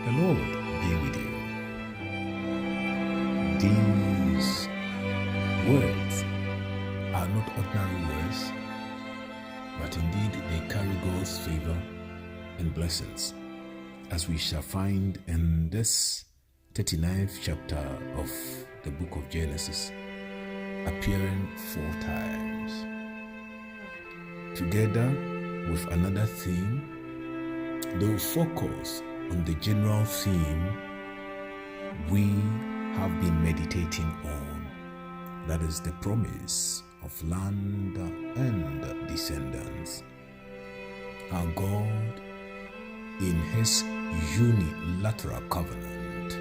The Lord be with you. These words are not ordinary words, but indeed they carry God's favor and blessings, as we shall find in this 39th chapter of the book of Genesis, appearing 4 times. Together with another theme, they will focus on the general theme we have been meditating on, that is the promise of land and descendants. Our God, in His unilateral covenant,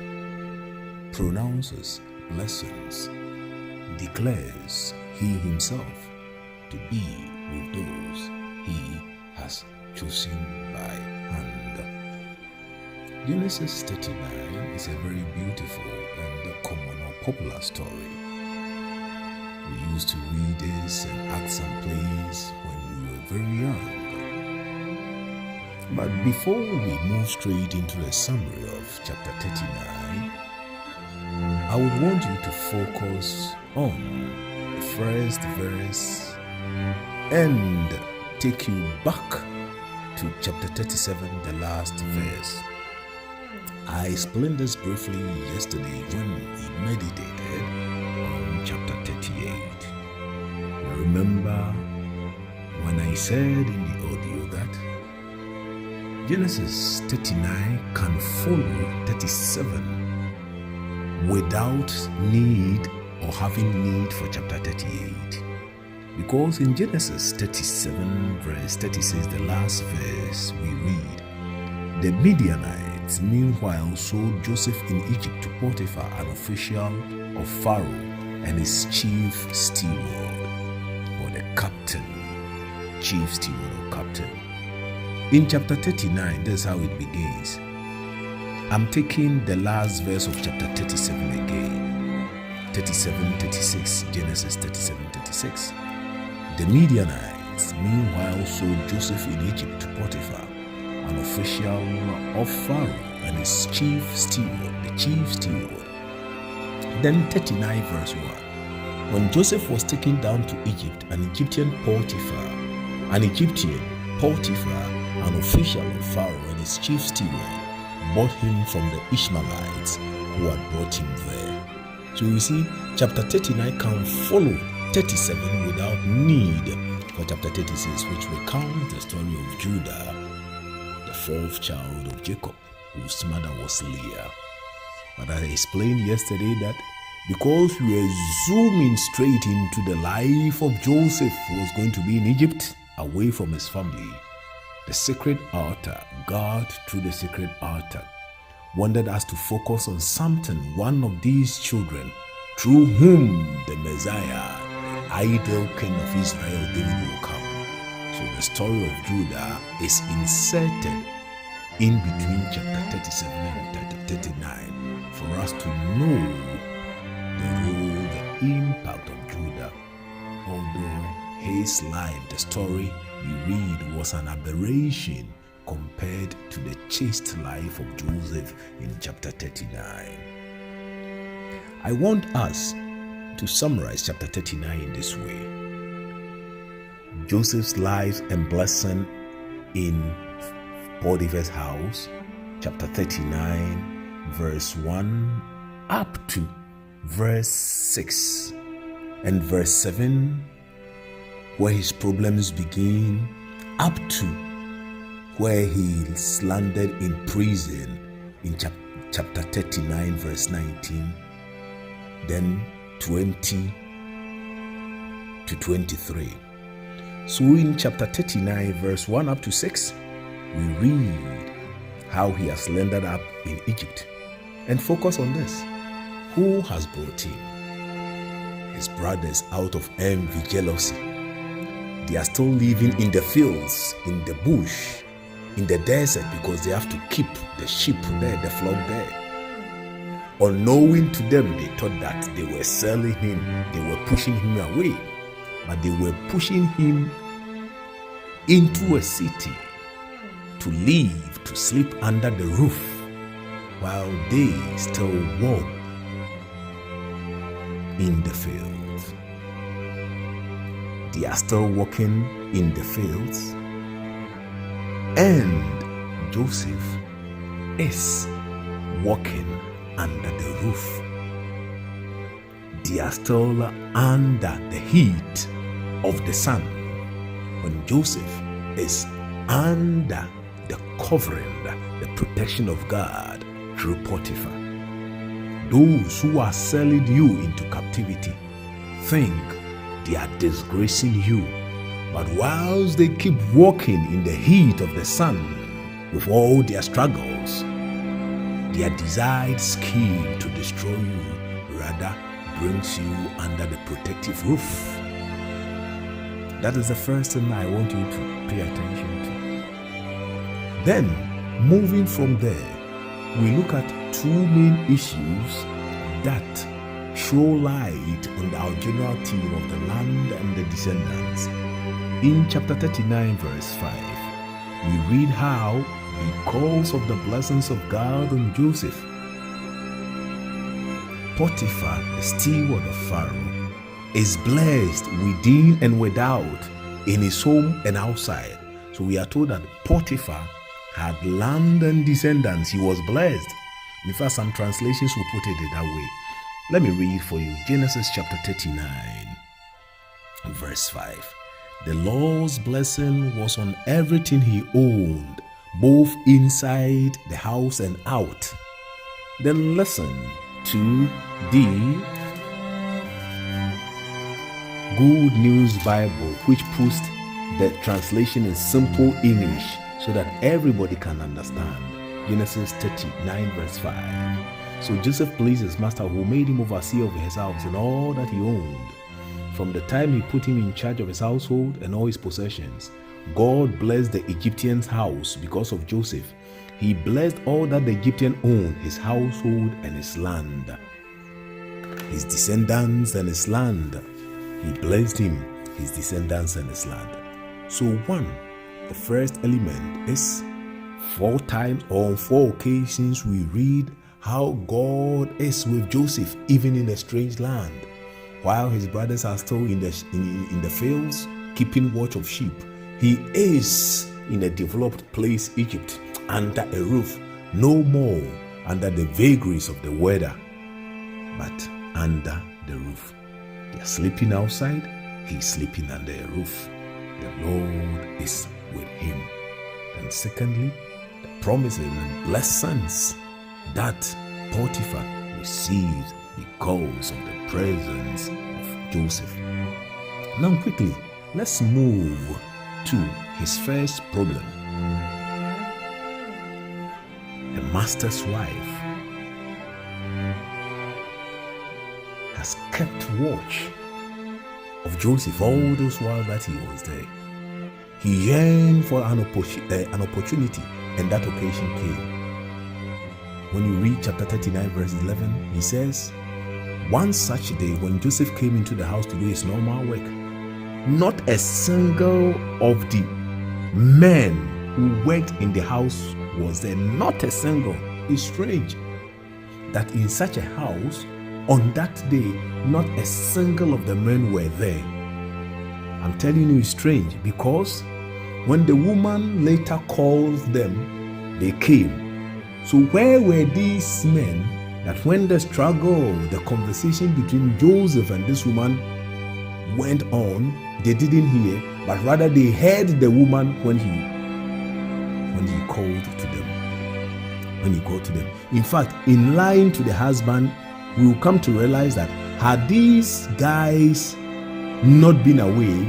pronounces blessings, declares He Himself to be with those He has chosen by hand. Genesis 39 is a very beautiful and common or popular story. We used to read this and act some plays when we were very young. But before we move straight into a summary of chapter 39, I would want you to focus on the first verse and take you back to chapter 37, the last verse. I explained this briefly yesterday when we meditated on chapter 38. You remember when I said in the audio that Genesis 39 can follow 37 without need or having need for chapter 38. Because in Genesis 37 verse 36, the last verse, we read, the Midianites meanwhile sold Joseph in Egypt to Potiphar, an official of Pharaoh, and his chief steward, or the captain, chief steward or captain. In chapter 39, this is how it begins. I'm taking the last verse of chapter 37 again. 37:36, Genesis 37:36. The Midianites meanwhile sold Joseph in Egypt to Potiphar, an official of Pharaoh, and his chief steward, the chief steward. Then 39 verse 1. When Joseph was taken down to Egypt, an Egyptian Potiphar, an official of Pharaoh and his chief steward, bought him from the Ishmaelites who had brought him there. So you see, chapter 39 can follow 37 without need for chapter 36, which recounts the story of Judah, the 4th child of Jacob, whose mother was Leah. But I explained yesterday that because we are zooming straight into the life of Joseph, who was going to be in Egypt, away from his family, the sacred altar, God through the sacred altar, wanted us to focus on something, one of these children, through whom the Messiah, the ideal king of Israel, David, will come. So the story of Judah is inserted in between chapter 37 and chapter 39 for us to know the role, the impact of Judah. Although his life, the story we read, was an aberration compared to the chaste life of Joseph in chapter 39. I want us to summarize chapter 39 in this way. Joseph's life and blessing in Potiphar's house, chapter 39, verse 1 up to verse 6, and verse 7, where his problems begin, up to where he is landed in prison in chapter 39, verse 19, then 20 to 23. So in chapter 39, verse 1 up to 6, we read how he has landed up in Egypt. And focus on this. Who has brought him? His brothers, out of envy, jealousy. They are still living in the fields, in the bush, in the desert, because they have to keep the sheep there, the flock there. Unknowing to them, they thought that they were selling him, they were pushing him away, but they were pushing him into a city to live, to sleep under the roof while they still walk in the fields. They are still walking in the fields, and Joseph is walking under the roof. They are still under the heat of the sun when Joseph is under the covering, the protection of God through Potiphar. Those who are selling you into captivity think they are disgracing you, but whilst they keep walking in the heat of the sun with all their struggles, their desired scheme to destroy you rather brings you under the protective roof. That is the first thing I want you to pay attention to. Then, moving from there, we look at two main issues that show light on our general theme of the land and the descendants. In chapter 39, verse 5, we read how, because of the blessings of God on Joseph, Potiphar, the steward of Pharaoh, is blessed within and without, in his home and outside. So we are told that Potiphar had land and descendants. He was blessed. In fact, some translations will put it that way. Let me read for you Genesis chapter 39, verse 5. The Lord's blessing was on everything he owned, both inside the house and out. Then listen to the Good News Bible, which puts the translation in simple English so that everybody can understand. Genesis 39, verse 5. So Joseph pleased his master, who made him overseer of his house and all that he owned. From the time he put him in charge of his household and all his possessions, God blessed the Egyptian's house because of Joseph. He blessed all that the Egyptian owned, his household and his land, his descendants and his land. He blessed him, his descendants and his land. So the first element is 4 times or on 4 occasions we read how God is with Joseph even in a strange land. While his brothers are still in the fields keeping watch of sheep, he is in a developed place, Egypt, under a roof, no more under the vagaries of the weather, but under the roof. They are sleeping outside, he's sleeping under a roof. The Lord is with him. And secondly, the promises and blessings that Potiphar received because of the presence of Joseph. Now quickly, let's move to his first problem. The master's wife has kept watch of Joseph all those while that he was there. He yearned for an opportunity, and that occasion came. When you read chapter 39, verse 11, he says, one such day when Joseph came into the house to do his normal work, not a single of the men who worked in the house was there. Not a single. It's strange that in such a house, on that day, not a single of the men were there. I'm telling you, it's strange, because when the woman later called them, they came. So where were these men that when the struggle, the conversation between Joseph and this woman went on, they didn't hear, but rather they heard the woman when he called to them. In fact, in lying to the husband, we will come to realize that had these guys not been away,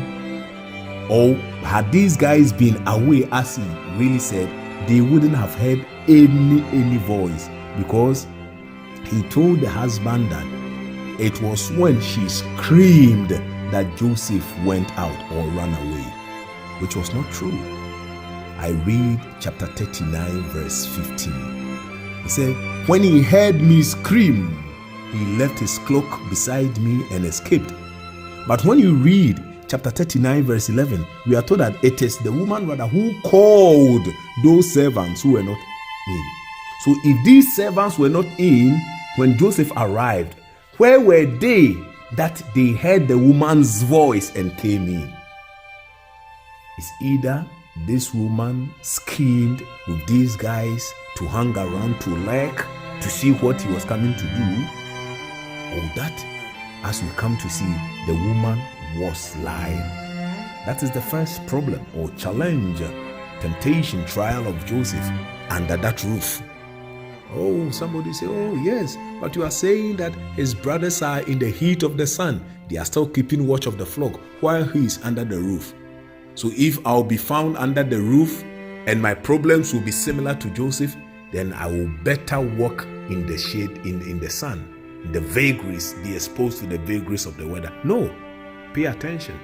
or had these guys been away as he really said, they wouldn't have heard any voice, because he told the husband that it was when she screamed that Joseph went out or ran away, which was not true. I read chapter 39, verse 15. He said, when he heard me scream, he left his cloak beside me and escaped. But when you read chapter 39, verse 11, we are told that it is the woman rather who called those servants who were not in. So if these servants were not in when Joseph arrived, where were they that they heard the woman's voice and came in? It's either this woman schemed with these guys to hang around to lurk to see what he was coming to do, or that, as we come to see, the woman was lying. That is the first problem or challenge, temptation, trial of Joseph under that roof. Oh, somebody say, oh yes, but you are saying that his brothers are in the heat of the sun. They are still keeping watch of the flock while he is under the roof. So if I'll be found under the roof and my problems will be similar to Joseph, then I will better walk in the shade, in the sun, in the vagaries, be exposed to the vagaries of the weather. No, pay attention,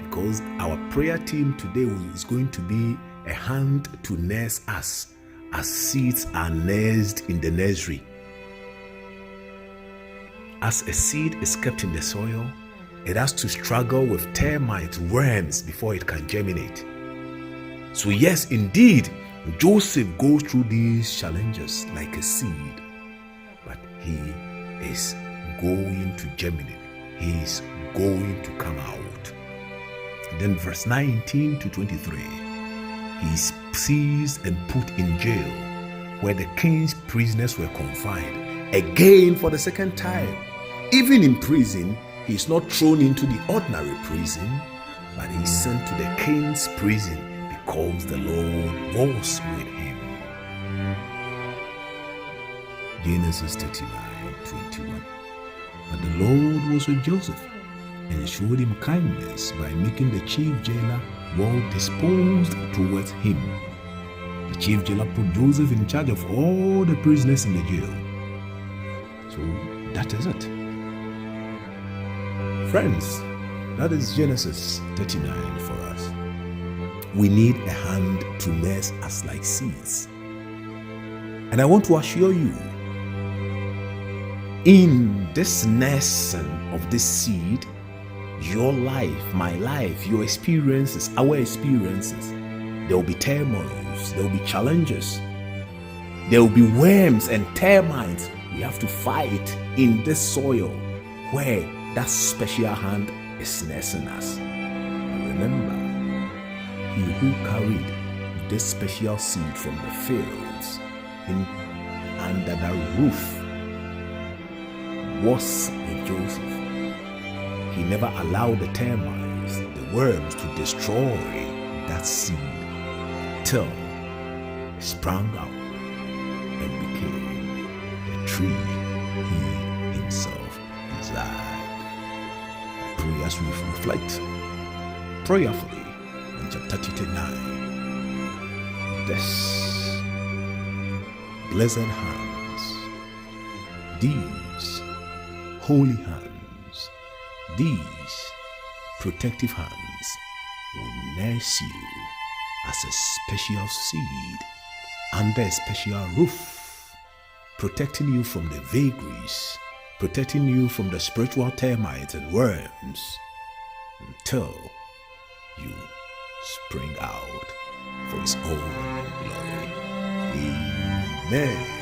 because our prayer team today is going to be a hand to nurse us as seeds are nursed in the nursery. As a seed is kept in the soil, it has to struggle with termites, worms before it can germinate. So yes, indeed, Joseph goes through these challenges like a seed, but he is going to germinate. He is going to come out. Then verse 19 to 23, he is seized and put in jail, where the king's prisoners were confined. Again, for the second time, even in prison, he is not thrown into the ordinary prison, but he is sent to the king's prison because the Lord was with him. Genesis 39:21. But the Lord was with Joseph and showed him kindness by making the chief jailer well disposed towards him. The chief jailer put Joseph in charge of all the prisoners in the jail. So that is it. Friends, that is Genesis 39 for us. We need a hand to nurse us like seeds. And I want to assure you, in this nursing of this seed, your life, my life, your experiences, our experiences, there will be turmoils, there will be challenges, there will be worms and termites we have to fight in this soil where that special hand is nursing us. Remember, he who carried this special seed from the fields under the roof was with Joseph. He never allowed the termites, the worms, to destroy that seed till it sprang out and became the tree he himself desired. Pray as we reflect prayerfully on chapter 39. This blessed hands, these holy hands, these protective hands will nurse you as a special seed under a special roof, protecting you from the vagaries, protecting you from the spiritual termites and worms until you spring out for his own glory. Amen.